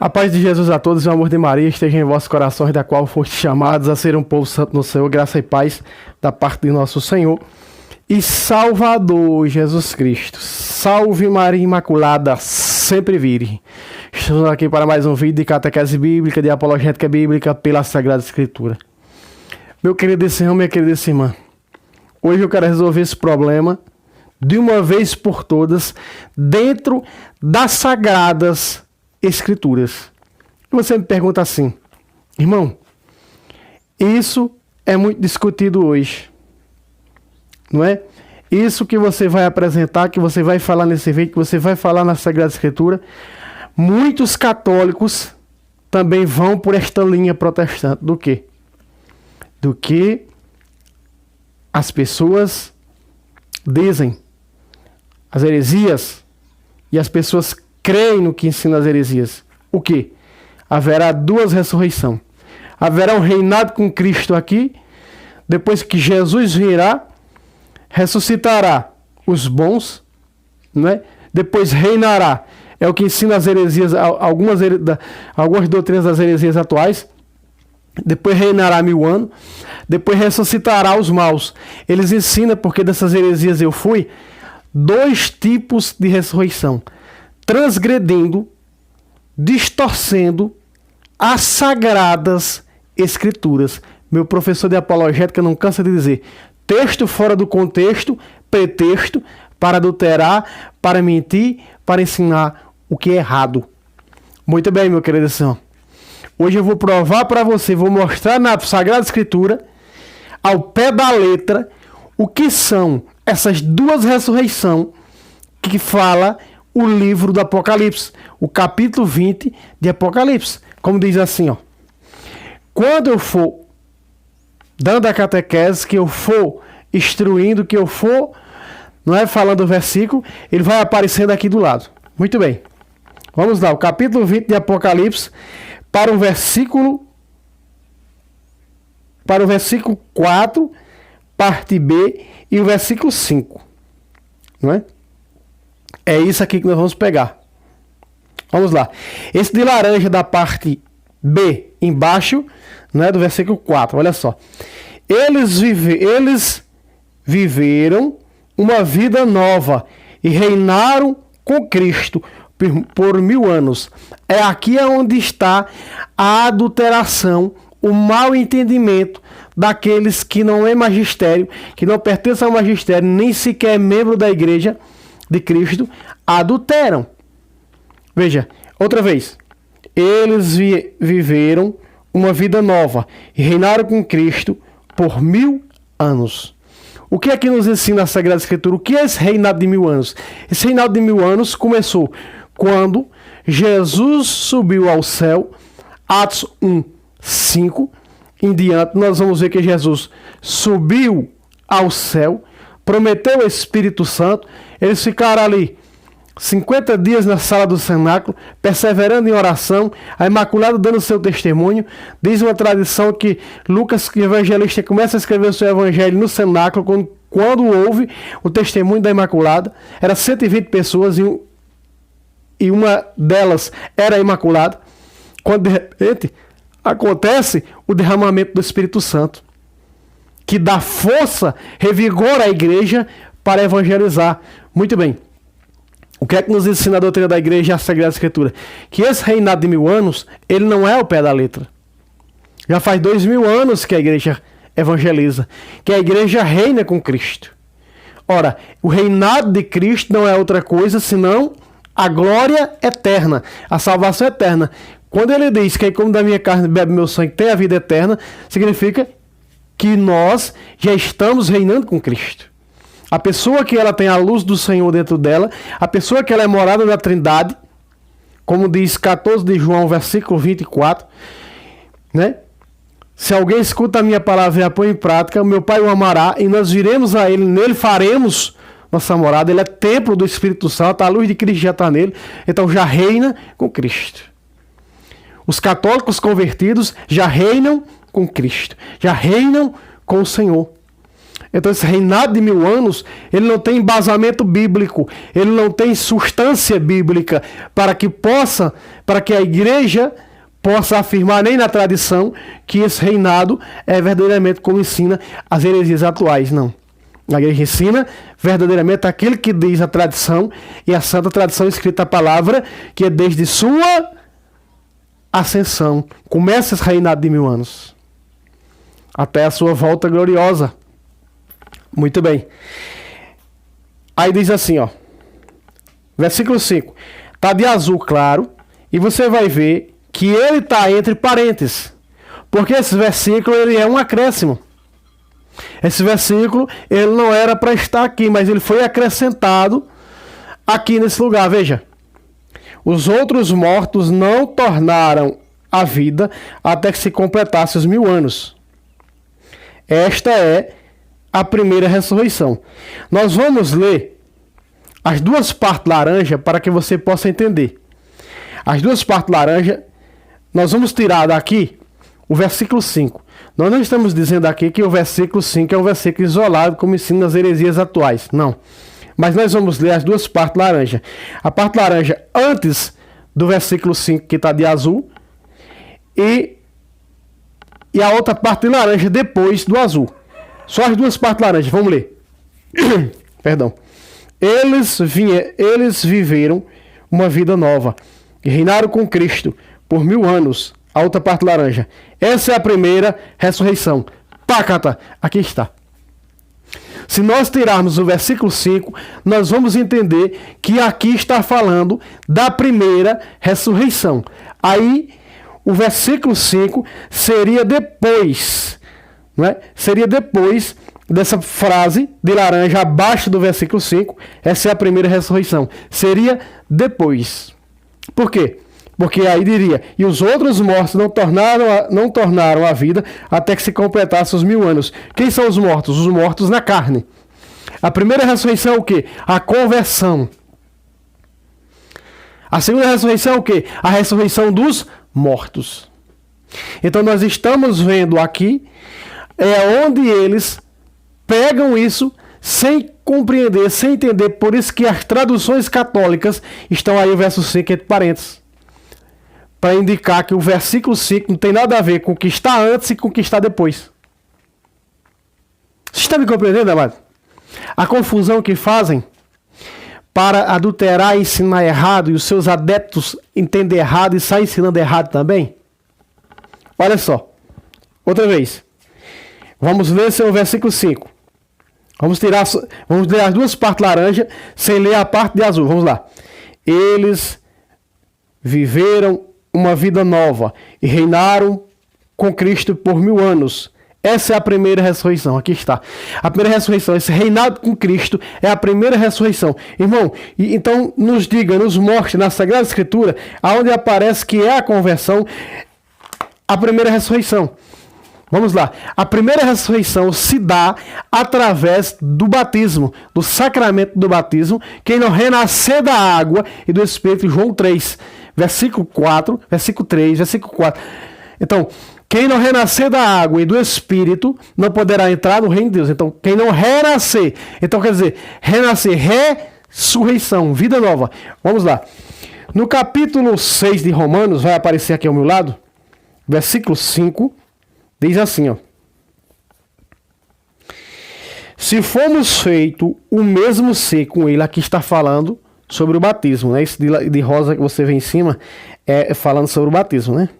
A paz de Jesus a todos e o amor de Maria esteja em vossos corações, da qual foste chamados a ser um povo santo no Senhor, graça e paz da parte de nosso Senhor e Salvador Jesus Cristo. Salve Maria Imaculada, sempre virgem. Estamos aqui para mais um vídeo de catequese bíblica, de apologética bíblica pela Sagrada Escritura. Meu querido irmão, minha querida irmã, hoje eu quero resolver esse problema de uma vez por todas dentro das Sagradas Escrituras. E você me pergunta assim, irmão, isso é muito discutido hoje, não é? Isso que você vai apresentar, que você vai falar nesse vídeo, que você vai falar na Sagrada Escritura, muitos católicos também vão por esta linha protestante. Do quê? Do que as pessoas dizem, as heresias, e as pessoas creem no que ensina as heresias. O quê? Haverá duas ressurreições. Haverá um reinado com Cristo aqui, depois que Jesus virá, ressuscitará os bons, não é? Depois reinará. É o que ensina as heresias, algumas doutrinas das heresias atuais. Depois reinará 1000 anos. Depois ressuscitará os maus. Eles ensinam, porque dessas heresias eu fui, dois tipos de ressurreição: transgredindo, distorcendo as Sagradas Escrituras. Meu professor de apologética não cansa de dizer: texto fora do contexto, pretexto para adulterar, para mentir, para ensinar o que é errado. Muito bem, meu querido irmão. Hoje eu vou provar para você, vou mostrar na Sagrada Escritura, ao pé da letra, o que são essas duas ressurreições que fala o livro do Apocalipse, o capítulo 20 de Apocalipse. Como diz assim, ó: quando eu for dando a catequese, que eu for instruindo, que eu for, não é, falando o versículo, ele vai aparecendo aqui do lado. Muito bem. Vamos lá, o capítulo 20 de Apocalipse, para o versículo 4, parte B, e o versículo 5. Não é? É isso aqui que nós vamos pegar. Vamos lá. Esse de laranja da parte B, embaixo, né, do versículo 4. Olha só. Eles viveram uma vida nova e reinaram com Cristo por 1000 anos. É aqui onde está a adulteração, o mau entendimento daqueles que não é magistério, que não pertencem ao magistério, nem sequer é membro da igreja de Cristo, adulteram. Veja, outra vez. Eles viveram uma vida nova e reinaram com Cristo por 1000 anos. O que é que nos ensina a Sagrada Escritura? O que é esse reinado de 1000 anos? Esse reinado de 1000 anos começou quando Jesus subiu ao céu. Atos 1, 5 em diante, nós vamos ver que Jesus subiu ao céu, prometeu o Espírito Santo. Eles ficaram ali 50 dias na sala do cenáculo, perseverando em oração, a Imaculada dando seu testemunho. Diz uma tradição que Lucas, que evangelista, começa a escrever o seu evangelho no cenáculo, quando houve o testemunho da Imaculada. Era 120 pessoas e uma delas era a Imaculada. Quando de repente acontece o derramamento do Espírito Santo, que dá força, revigora a igreja para evangelizar. Muito bem. O que é que nos ensina a doutrina da igreja e a Sagrada Escritura? Que esse reinado de 1000 anos, ele não é ao pé da letra. Já faz 2000 anos que a igreja evangeliza, que a igreja reina com Cristo. Ora, o reinado de Cristo não é outra coisa senão a glória eterna, a salvação eterna. Quando ele diz que quem come da minha carne e bebe meu sangue tem a vida eterna, significa que nós já estamos reinando com Cristo. A pessoa que ela tem a luz do Senhor dentro dela, a pessoa que ela é morada da Trindade, como diz 14 de João, versículo 24, né? Se alguém escuta a minha palavra e a põe em prática, o meu Pai o amará e nós viremos a ele, nele faremos nossa morada. Ele é templo do Espírito Santo, a luz de Cristo já está nele, então já reina com Cristo. Os católicos convertidos já reinam com Cristo, já reinam com o Senhor. Então esse reinado de 1000 anos, ele não tem embasamento bíblico, ele não tem substância bíblica para que a igreja possa afirmar nem na tradição que esse reinado é verdadeiramente como ensina as heresias atuais, não. A igreja ensina verdadeiramente aquele que diz a tradição e a santa tradição escrita a palavra, que é desde sua ascensão. Começa esse reinado de 1000 anos. Até a sua volta gloriosa. Muito bem. Aí diz assim, ó. Versículo 5. Tá de azul claro. E você vai ver que ele tá entre parênteses. Porque esse versículo ele é um acréscimo. Esse versículo, ele não era para estar aqui, mas ele foi acrescentado aqui nesse lugar. Veja. Os outros mortos não tornaram a vida até que se completasse os 1000 anos. Esta é a primeira ressurreição. Nós vamos ler as duas partes laranja para que você possa entender. As duas partes laranja, nós vamos tirar daqui o versículo 5. Nós não estamos dizendo aqui que o versículo 5 é um versículo isolado, como ensinam as heresias atuais. Não. Mas nós vamos ler as duas partes laranja. A parte laranja antes do versículo 5, que está de azul, e a outra parte de laranja depois do azul. Só as duas partes laranjas. Vamos ler. Perdão. Eles viveram uma vida nova e reinaram com Cristo por 1000 anos. A outra parte laranja. Essa é a primeira ressurreição. Pácata. Aqui está. Se nós tirarmos o versículo 5, nós vamos entender que aqui está falando da primeira ressurreição. Aí, o versículo 5 seria depois, não é? Seria depois dessa frase de laranja abaixo do versículo 5. Essa é a primeira ressurreição. Seria depois. Por quê? Porque aí diria, e os outros mortos não tornaram a vida até que se completasse os 1000 anos. Quem são os mortos? Os mortos na carne. A primeira ressurreição é o quê? A conversão. A segunda ressurreição é o quê? A ressurreição dos mortos. Então nós estamos vendo aqui onde eles pegam isso sem compreender, sem entender. Por isso que as traduções católicas estão aí o verso 5 entre parênteses. Para indicar que o versículo 5 não tem nada a ver com o que está antes e com o que está depois. Você está me compreendendo, amado? A confusão que fazem para adulterar e ensinar errado, e os seus adeptos entender errado e sair ensinando errado também? Olha só. Outra vez. Vamos ler o versículo 5. Vamos ler as duas partes laranja sem ler a parte de azul. Vamos lá. Eles viveram uma vida nova e reinaram com Cristo por 1000 anos. Essa é a primeira ressurreição. Aqui está. A primeira ressurreição, esse reinado com Cristo é a primeira ressurreição. Irmão, então nos diga, nos mostre na Sagrada Escritura, aonde aparece que é a conversão, a primeira ressurreição. Vamos lá. A primeira ressurreição se dá através do batismo, do sacramento do batismo. Quem não renascer da água e do Espírito, João 3, versículo 4, versículo 3, versículo 4. Então, quem não renascer da água e do Espírito não poderá entrar no reino de Deus. Então, quem não renascer, então quer dizer, renascer, ressurreição, vida nova. Vamos lá. No capítulo 6 de Romanos, vai aparecer aqui ao meu lado, versículo 5, diz assim, ó. Se fomos feito o mesmo ser com ele, aqui está falando sobre o batismo, né? Esse de rosa que você vê em cima é falando sobre o batismo, né?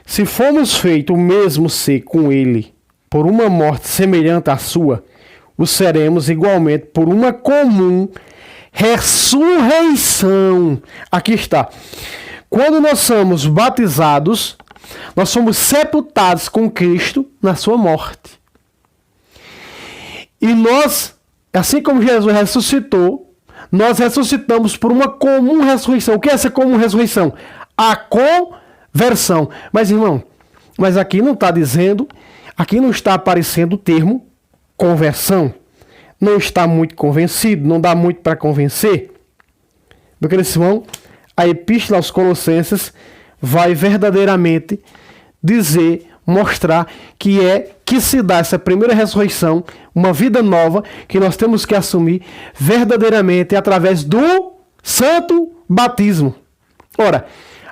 Se fomos feito o mesmo ser com ele por uma morte semelhante à sua, o seremos igualmente por uma comum ressurreição. Aqui está. Quando nós somos batizados, nós somos sepultados com Cristo na sua morte. E nós, assim como Jesus ressuscitou, nós ressuscitamos por uma comum ressurreição. O que é essa comum ressurreição? A conversão. Mas, irmão, mas aqui não está dizendo, aqui não está aparecendo o termo conversão. Não está muito convencido, não dá muito para convencer. Meu querido irmão, a Epístola aos Colossenses vai verdadeiramente dizer mostrar que se dá essa primeira ressurreição, uma vida nova, que nós temos que assumir verdadeiramente através do santo batismo. Ora,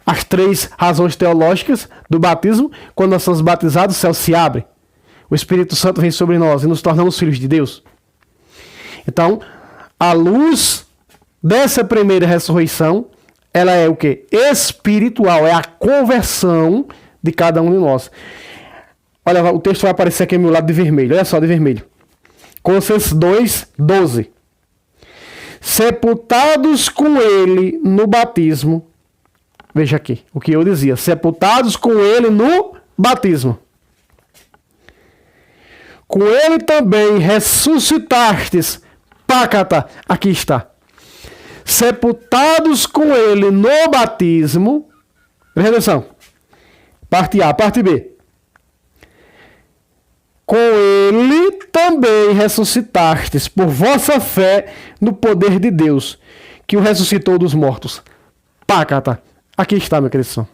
as 3 razões teológicas do batismo: quando nós somos batizados, o céu se abre, o Espírito Santo vem sobre nós e nos tornamos filhos de Deus. Então, à luz dessa primeira ressurreição, ela é o quê? Espiritual, é a conversão de cada um de nós. Olha, o texto vai aparecer aqui ao meu lado de vermelho, olha só, de vermelho. Colossenses 2:12. Sepultados com ele no batismo. Veja aqui o que eu dizia. Sepultados com ele no batismo. Com ele também ressuscitastes. Pácata, aqui está. Sepultados com ele no batismo. Presta atenção. Parte A, parte B. Com ele também ressuscitastes por vossa fé no poder de Deus, que o ressuscitou dos mortos. Pácata. Aqui está, meu querido.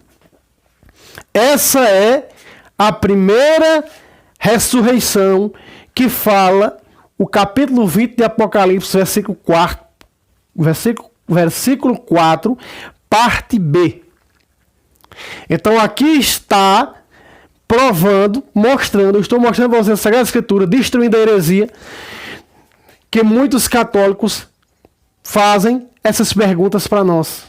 Essa é a primeira ressurreição que fala o capítulo 20 de Apocalipse, versículo 4, parte B. Então aqui está provando, mostrando, eu estou mostrando para vocês a Sagrada Escritura, destruindo a heresia, que muitos católicos fazem essas perguntas para nós.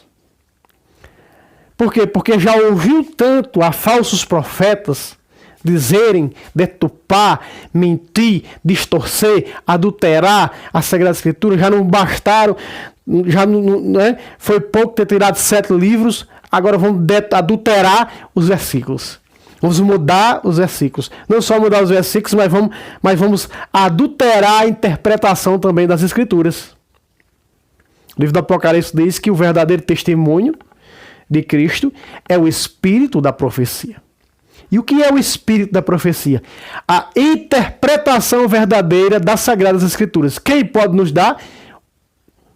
Por quê? Porque já ouviu tanto a falsos profetas dizerem, deturpar, mentir, distorcer, adulterar a Sagrada Escritura, já não bastaram, já não, né? Foi pouco ter tirado 7 livros, agora vamos adulterar os versículos. Vamos mudar os versículos. Não só mudar os versículos, mas vamos adulterar a interpretação também das Escrituras. O livro do Apocalipse diz que o verdadeiro testemunho de Cristo é o espírito da profecia. E o que é o espírito da profecia? A interpretação verdadeira das Sagradas Escrituras. Quem pode nos dar?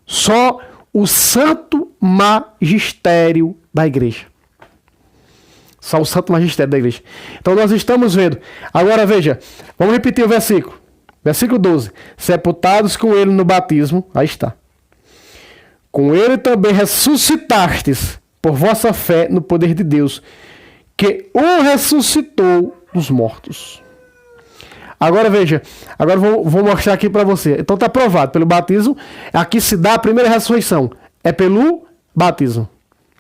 Só o santo magistério da igreja. Só o santo magistério da igreja. Então nós estamos vendo. Agora veja, vamos repetir o versículo. Versículo 12. Sepultados com ele no batismo. Aí está. Com ele também ressuscitastes por vossa fé no poder de Deus, que o ressuscitou dos mortos. Agora veja, agora vou mostrar aqui para você. Então está provado pelo batismo. Aqui se dá a primeira ressurreição. É pelo batismo.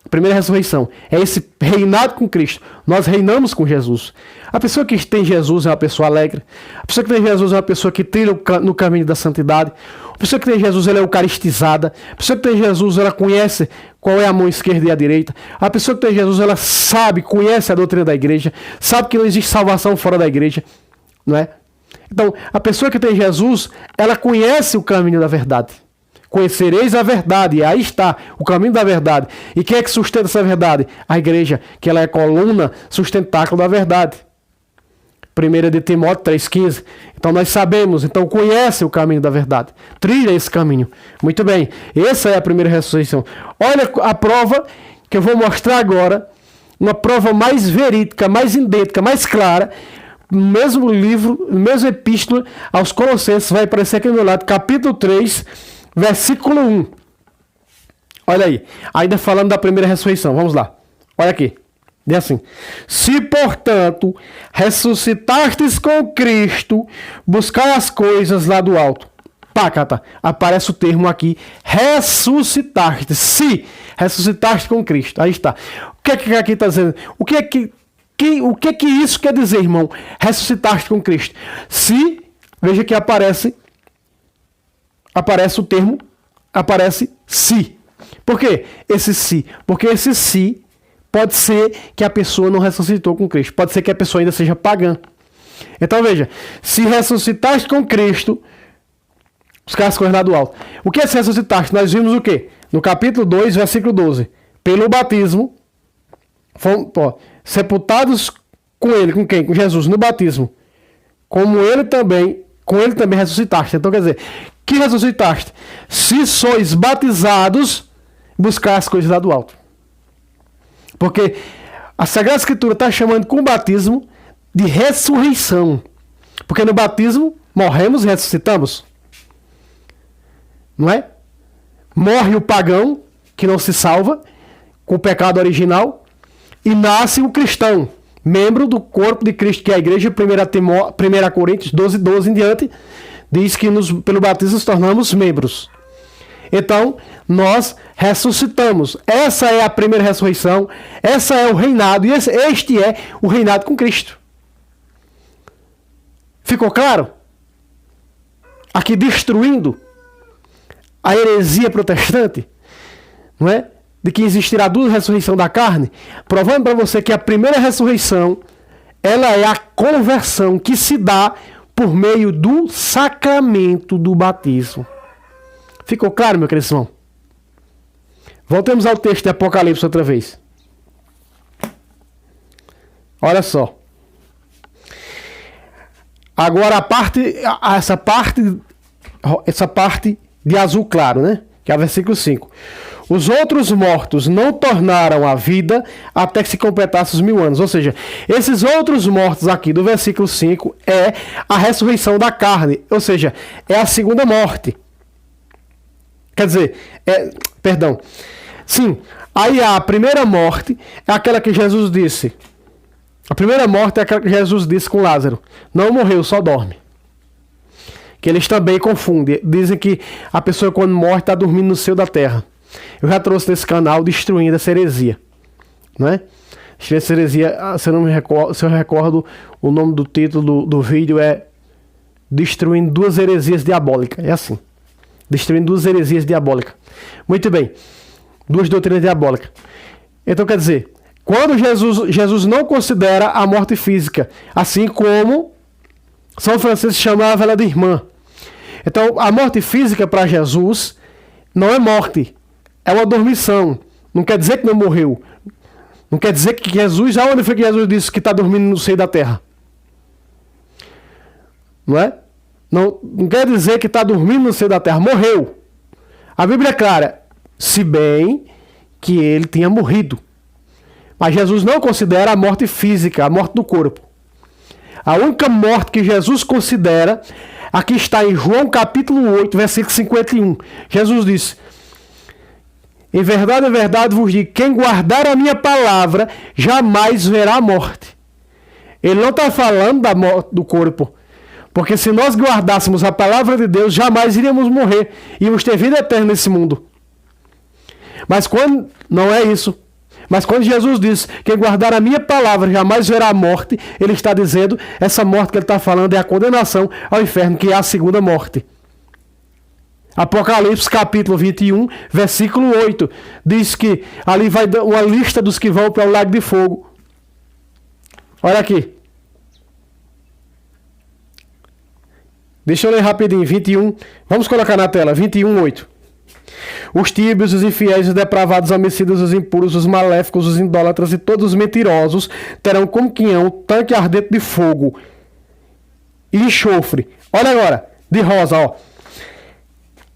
A primeira ressurreição é esse reinado com Cristo. Nós reinamos com Jesus. A pessoa que tem Jesus é uma pessoa alegre. A pessoa que tem Jesus é uma pessoa que trilha no caminho da santidade. A pessoa que tem Jesus, ela é eucaristizada. A pessoa que tem Jesus, ela conhece qual é a mão esquerda e a direita. A pessoa que tem Jesus, ela sabe, conhece a doutrina da igreja, sabe que não existe salvação fora da igreja, não é? Então, a pessoa que tem Jesus, ela conhece o caminho da verdade. Conhecereis a verdade, e aí está o caminho da verdade. E quem é que sustenta essa verdade? A igreja, que ela é coluna, sustentáculo da verdade. 1 de Timóteo 3,15. Então nós sabemos, então conhece o caminho da verdade. Trilha esse caminho. Muito bem, essa é a primeira ressurreição. Olha a prova que eu vou mostrar agora, uma prova mais verídica, mais idêntica, mais clara. No mesmo livro, no mesmo epístola aos Colossenses, vai aparecer aqui do meu lado, capítulo 3, versículo 1. Olha aí, ainda falando da primeira ressurreição, vamos lá. Olha aqui, diz assim: se portanto ressuscitastes com Cristo, buscai as coisas lá do alto. Pácata, aparece o termo aqui, ressuscitaste. Se ressuscitaste com Cristo, aí está. O que é que aqui está dizendo? O que é que isso quer dizer, irmão? Ressuscitaste com Cristo. Se, veja que aparece o termo, aparece se. Por quê? Esse se. Porque esse se pode ser que a pessoa não ressuscitou com Cristo. Pode ser que a pessoa ainda seja pagã. Então veja, se ressuscitaste com Cristo, buscar as coisas lá do alto. O que é se ressuscitaste? Nós vimos o quê? No capítulo 2, versículo 12. Pelo batismo, sepultados com ele, com quem? Com Jesus, no batismo. Com ele também ressuscitaste. Então quer dizer, que ressuscitaste? Se sois batizados, buscar as coisas lá do alto. Porque a Sagrada Escritura está chamando com o batismo de ressurreição. Porque no batismo morremos e ressuscitamos. Não é? Morre o pagão, que não se salva, com o pecado original, e nasce o cristão, membro do corpo de Cristo, que é a igreja. 1 Coríntios 12, 12 em diante, diz que pelo batismo nos tornamos membros. Então, nós ressuscitamos. Essa é a primeira ressurreição, essa é o reinado, e este é o reinado com Cristo. Ficou claro? Aqui destruindo a heresia protestante, não é? De que existirá duas ressurreições da carne, provando para você que a primeira ressurreição, ela é a conversão que se dá por meio do sacramento do batismo. Ficou claro, meu querido irmão? Voltemos ao texto de Apocalipse outra vez. Olha só. Agora essa parte de azul claro, né? Que é o versículo 5. Os outros mortos não tornaram a vida até que se completasse os 1000 anos. Ou seja, esses outros mortos aqui do versículo 5 é a ressurreição da carne. Ou seja, é a segunda morte. Quer dizer, perdão. Sim, aí a primeira morte é aquela que Jesus disse. A primeira morte é aquela que Jesus disse com Lázaro. Não morreu, só dorme. Que eles também confundem. Dizem que a pessoa quando morre está dormindo no seio da terra. Eu já trouxe nesse canal Destruindo essa heresia. Não é? Essa heresia, se eu recordo, o nome do título do vídeo é Destruindo duas heresias diabólicas. É assim. Destruindo duas heresias diabólicas. Muito bem. Duas doutrinas diabólicas. Então quer dizer, quando Jesus não considera a morte física, assim como São Francisco chamava ela de irmã. Então a morte física para Jesus não é morte, é uma dormição. Não quer dizer que não morreu. Não quer dizer que Jesus, aonde foi que Jesus disse que está dormindo no seio da terra? Não é? Não quer dizer que está dormindo no seio da terra. Morreu. A Bíblia é clara. Se bem que ele tinha morrido. Mas Jesus não considera a morte física, a morte do corpo. A única morte que Jesus considera, aqui está em João capítulo 8, versículo 51. Jesus disse: em verdade vos digo, quem guardar a minha palavra, jamais verá a morte. Ele não está falando da morte do corpo. Porque se nós guardássemos a palavra de Deus, jamais iríamos morrer. Íamos ter vida eterna nesse mundo. Mas quando não é isso. Mas quando Jesus diz, quem guardar a minha palavra jamais verá a morte, ele está dizendo, essa morte que ele está falando é a condenação ao inferno, que é a segunda morte. Apocalipse capítulo 21, versículo 8, diz que ali vai dar uma lista dos que vão para o lago de fogo. Olha aqui. Deixa eu ler rapidinho, 21. Vamos colocar na tela, 21, 8. Os tíbios, os infiéis, os depravados, os homicidas, os impuros, os maléficos, os idólatras e todos os mentirosos terão como quinhão tanque ardente de fogo e enxofre. Olha agora, de rosa, ó.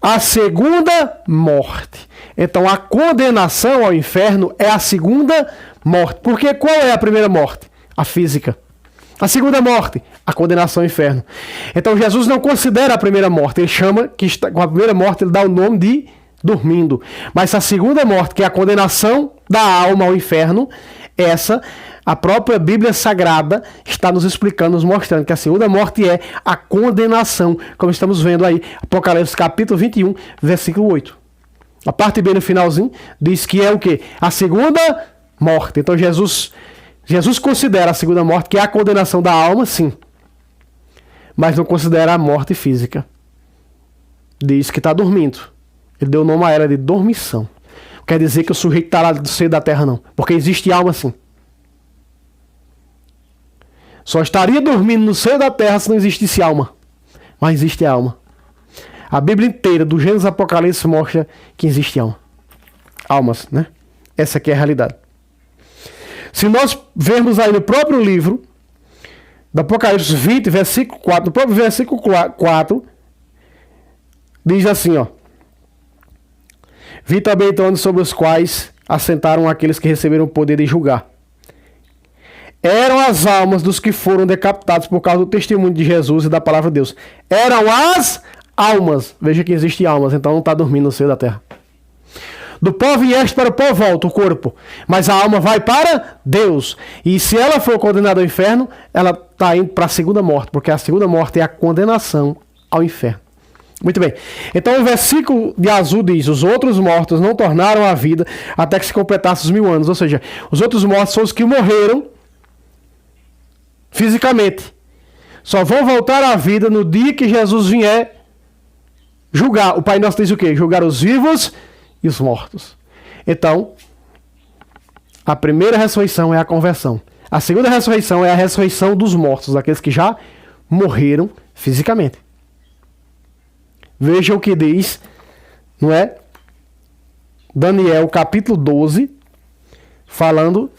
A segunda morte. Então a condenação ao inferno é a segunda morte. Porque qual é a primeira morte? A física. A segunda morte, a condenação ao inferno. Então Jesus não considera a primeira morte. Ele chama, com a primeira morte, ele dá o nome de dormindo. Mas a segunda morte, que é a condenação da alma ao inferno, essa, a própria Bíblia Sagrada está nos explicando, nos mostrando que a segunda morte é a condenação, como estamos vendo aí, Apocalipse capítulo 21, versículo 8. A parte B no finalzinho diz que é o quê? A segunda morte. Então Jesus considera a segunda morte, que é a condenação da alma, sim. Mas não considera a morte física. Diz que está dormindo. Ele deu o nome a ela de dormição. Não quer dizer que o sujeito está lá do seio da terra, não. Porque existe alma, sim. Só estaria dormindo no seio da terra se não existisse alma. Mas existe alma. A Bíblia inteira, do Gênesis ao Apocalipse, mostra que existe alma. Almas, né? Essa aqui é a realidade. Se nós vermos aí no próprio livro, do Apocalipse 20, versículo 4, no próprio versículo 4, diz assim, ó. Vi também tronos sobre os quais assentaram aqueles que receberam o poder de julgar. eram as almas dos que foram decapitados por causa do testemunho de Jesus e da palavra de Deus. Eram as almas. Veja que existem almas, então não está dormindo no seio da terra. Do pó vieste, para o pó volta o corpo, mas a alma vai para Deus. E se ela for condenada ao inferno, ela está indo para a segunda morte, porque a segunda morte é a condenação ao inferno. Muito bem. Então o versículo de azul diz: os outros mortos não tornaram a vida até que se completasse os 1000 anos. Ou seja, os outros mortos são os que morreram fisicamente. Só vão voltar à vida no dia que Jesus vier julgar. O Pai Nosso diz o quê? Julgar os vivos e os mortos. Então, a primeira ressurreição é a conversão. A segunda ressurreição é a ressurreição dos mortos, daqueles que já morreram fisicamente. Veja o que diz, não é? Daniel, capítulo 12, falando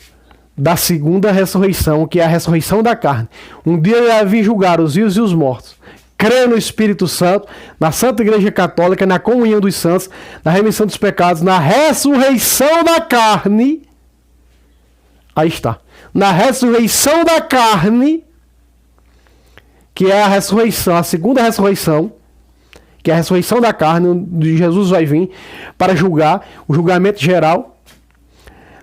da segunda ressurreição, que é a ressurreição da carne. Um dia ele vai vir julgar os vivos e os mortos. Creio no Espírito Santo, na Santa Igreja Católica, na comunhão dos santos, na remissão dos pecados, na ressurreição da carne. Aí está. Na ressurreição da carne, que é a ressurreição, a segunda ressurreição, que é a ressurreição da carne, onde Jesus vai vir para julgar, o julgamento geral.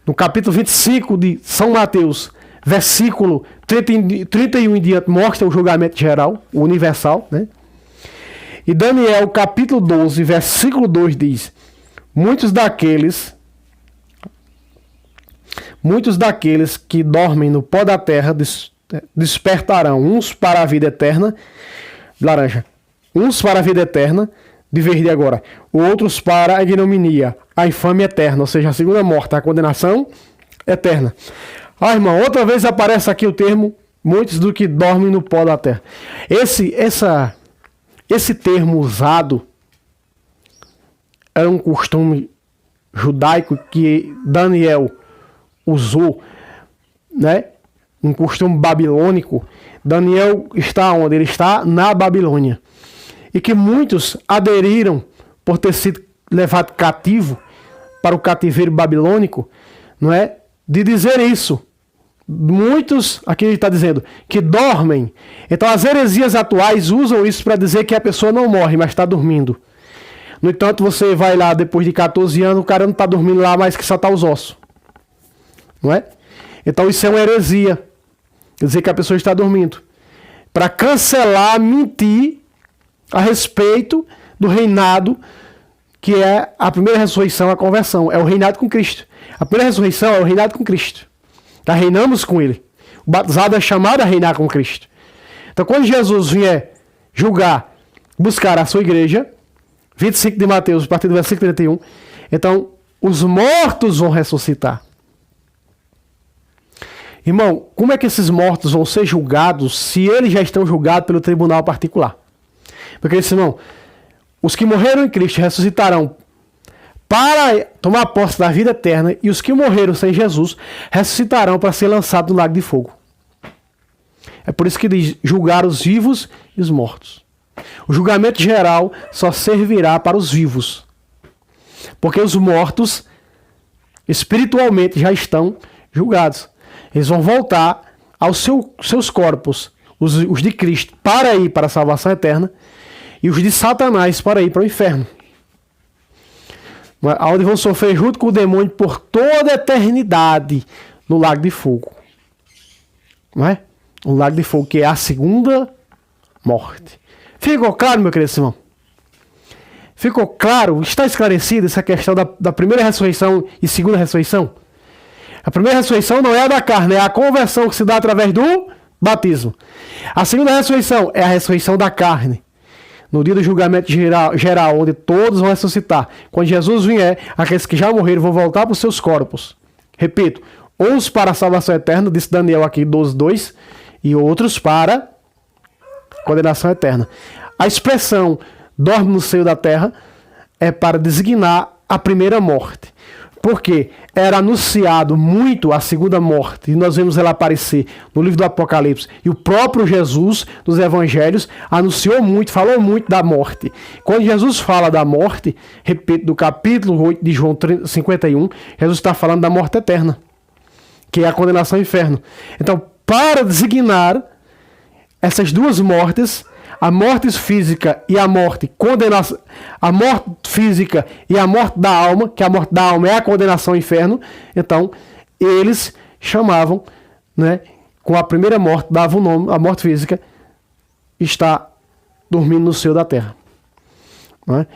No capítulo 25 de São Mateus, versículo 31 em diante, mostra o julgamento geral, o universal, né? E Daniel, capítulo 12, versículo 2 diz: muitos daqueles que dormem no pó da terra despertarão, uns para a vida eterna, laranja, uns para a vida eterna, de verde agora, outros para a ignominia, a infâmia eterna, ou seja, a segunda morte, a condenação eterna. Ah, irmão, outra vez aparece aqui o termo, muitos do que dormem no pó da terra. Esse termo usado era um costume judaico que Daniel usou, né? Um costume babilônico. Daniel está onde? Ele está na Babilônia. E que muitos aderiram por ter sido levado cativo para o cativeiro babilônico, não é? De dizer isso. Muitos, aqui ele está dizendo, que dormem. Então as heresias atuais usam isso para dizer que a pessoa não morre, mas está dormindo. No entanto, você vai lá depois de 14 anos, o cara não está dormindo lá, mas que só está os ossos. Não é? Então isso é uma heresia. Quer dizer que a pessoa está dormindo. Para cancelar, mentir a respeito do reinado, que é a primeira ressurreição, a conversão. É o reinado com Cristo. A primeira ressurreição é o reinado com Cristo. Tá, reinamos com ele. O batizado é chamado a reinar com Cristo. Então, quando Jesus vier julgar, buscar a sua igreja, 25 de Mateus, a partir do versículo 31, então, os mortos vão ressuscitar. Irmão, como é que esses mortos vão ser julgados se eles já estão julgados pelo tribunal particular? Porque, irmão, os que morreram em Cristo ressuscitarão para tomar posse da vida eterna, e os que morreram sem Jesus ressuscitarão para ser lançados no lago de fogo. É por isso que diz julgar os vivos e os mortos. O julgamento geral só servirá para os vivos, porque os mortos espiritualmente já estão julgados. Eles vão voltar aos seus corpos, os de Cristo, para ir para a salvação eterna, e os de Satanás para ir para o inferno, onde vão sofrer junto com o demônio por toda a eternidade no lago de fogo. Não é? O lago de fogo, que é a segunda morte. Ficou claro, meu querido irmão? Ficou claro? Está esclarecida essa questão da primeira ressurreição e segunda ressurreição? A primeira ressurreição não é a da carne, é a conversão que se dá através do batismo. A segunda ressurreição é a ressurreição da carne. No dia do julgamento geral, onde todos vão ressuscitar. Quando Jesus vier, aqueles que já morreram vão voltar para os seus corpos. Repito, uns para a salvação eterna, disse Daniel aqui 12:2, e outros para condenação eterna. A expressão dorme no seio da terra é para designar a primeira morte. Porque era anunciado muito a segunda morte, e nós vemos ela aparecer no livro do Apocalipse, e o próprio Jesus, dos evangelhos, anunciou muito, falou muito da morte. Quando Jesus fala da morte, repito, do capítulo 8 de João 51, Jesus está falando da morte eterna. que é a condenação ao inferno. Então, para designar essas duas mortes, a morte física e a morte a morte física e a morte da alma, que a morte da alma é a condenação ao inferno, então eles chamavam, né, com a primeira morte, davam o nome, a morte física está dormindo no seio da terra. Né?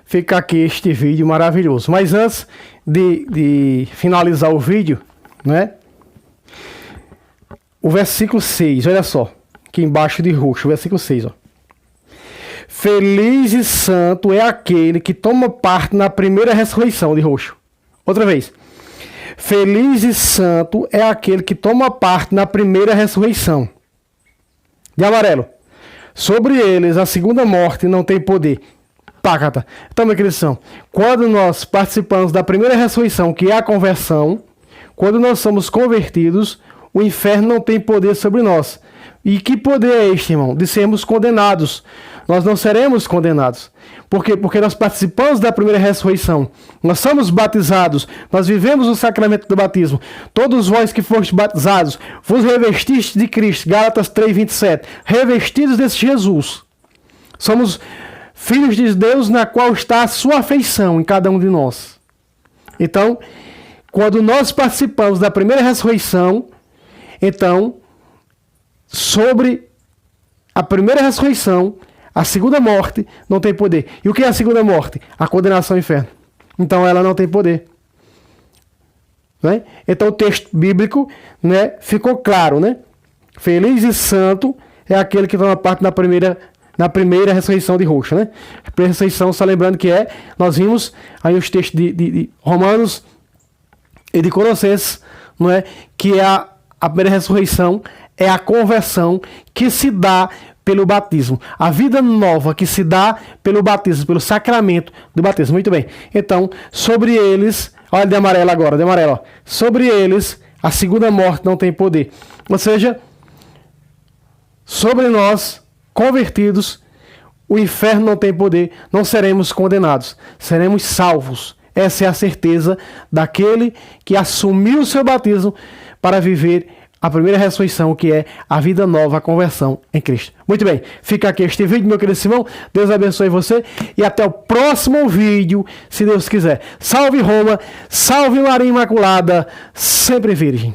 Fica aqui este vídeo maravilhoso. Mas antes de finalizar o vídeo, né, o versículo 6, olha só, aqui embaixo de roxo, o versículo 6, ó. Feliz e santo é aquele que toma parte na primeira ressurreição, de roxo. Outra vez. Feliz e santo é aquele que toma parte na primeira ressurreição. De amarelo. Sobre eles a segunda morte não tem poder. Pácata. Então, minha queridos, quando nós participamos da primeira ressurreição, que é a conversão, quando nós somos convertidos, o inferno não tem poder sobre nós. E que poder é este, irmão? De sermos condenados. Nós não seremos condenados. Por quê? Porque nós participamos da primeira ressurreição. Nós somos batizados. Nós vivemos o sacramento do batismo. Todos vós que fostes batizados, vos revestistes de Cristo. Gálatas 3:27. Revestidos desse Jesus. Somos filhos de Deus, na qual está a sua afeição em cada um de nós. Então, quando nós participamos da primeira ressurreição, então, sobre a primeira ressurreição, a segunda morte não tem poder. E o que é a segunda morte? A condenação ao inferno. Então ela não tem poder. Né? Então o texto bíblico, né, ficou claro, né? Feliz e santo é aquele que toma parte na primeira ressurreição de roxo, né? A primeira ressurreição, só lembrando que nós vimos aí os textos de Romanos e de Colossenses, não é? Que a primeira ressurreição é a conversão que se dá pelo batismo. A vida nova que se dá pelo batismo, pelo sacramento do batismo. Muito bem. Então, sobre eles, olha de amarelo agora, de amarelo, ó. Sobre eles, a segunda morte não tem poder. Ou seja, sobre nós, convertidos, o inferno não tem poder, não seremos condenados, seremos salvos. Essa é a certeza daquele que assumiu o seu batismo para viver a primeira ressurreição, que é a vida nova, a conversão em Cristo. Muito bem, fica aqui este vídeo, meu querido Simão. Deus abençoe você e até o próximo vídeo, se Deus quiser. Salve Roma, salve Maria Imaculada, sempre virgem.